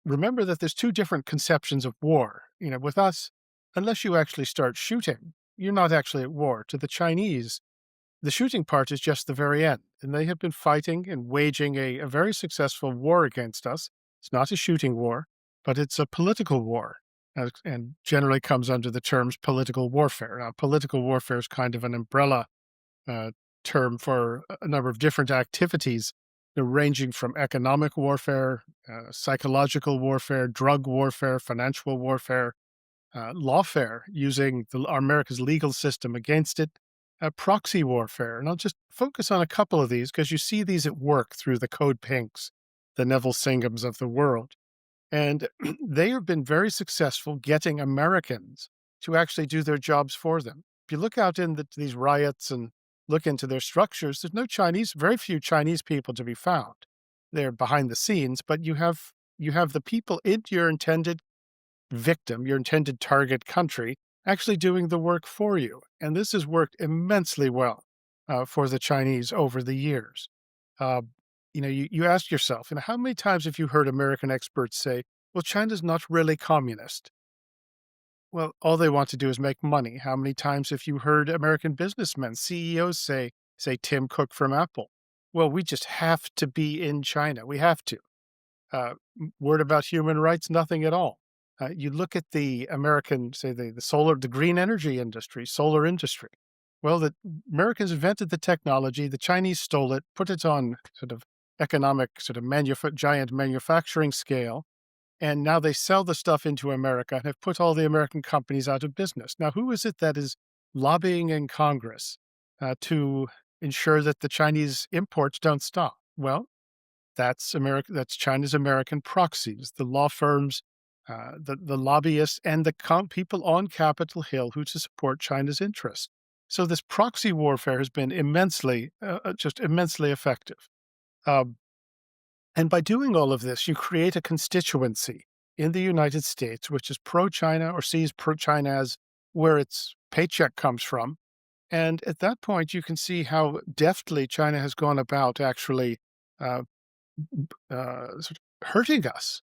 remember that there's two different conceptions of war. With us, unless you actually start shooting, you're not actually at war. To the Chinese, the shooting part is just the very end. And they have been fighting and waging a very successful war against us. It's not a shooting war, but it's a political war, and generally comes under the terms political warfare. Now, political warfare is kind of an umbrella uh, term for a number of different activities, ranging from economic warfare, psychological warfare, drug warfare, financial warfare, lawfare, using America's legal system against it, proxy warfare. And I'll just focus on a couple of these because you see these at work through the Code Pinks, the Neville Singhams of the world. And they have been very successful getting Americans to actually do their jobs for them. If you look out in these riots and look into their structures, there's very few Chinese people to be found. They're behind the scenes, but you have the people in your intended victim, your intended target country, actually doing the work for you. And this has worked immensely well for the Chinese over the years. Uh, you ask yourself, how many times have you heard American experts say, well, China's not really communist? Well, all they want to do is make money. How many times have you heard American businessmen, CEOs say Tim Cook from Apple, well, we just have to be in China. We have to. Word about human rights, nothing at all. You look at the American, say the green energy industry, solar industry. Well, the Americans invented the technology. The Chinese stole it, put it on sort of economic, giant manufacturing scale. And now they sell the stuff into America and have put all the American companies out of business. Now, who is it that is lobbying in Congress to ensure that the Chinese imports don't stop? Well, that's China's American proxies, the law firms, the lobbyists, and the people on Capitol Hill who to support China's interests. So this proxy warfare has been just immensely effective. And by doing all of this, you create a constituency in the United States which is pro-China or sees pro-China as where its paycheck comes from. And at that point, you can see how deftly China has gone about actually sort of hurting us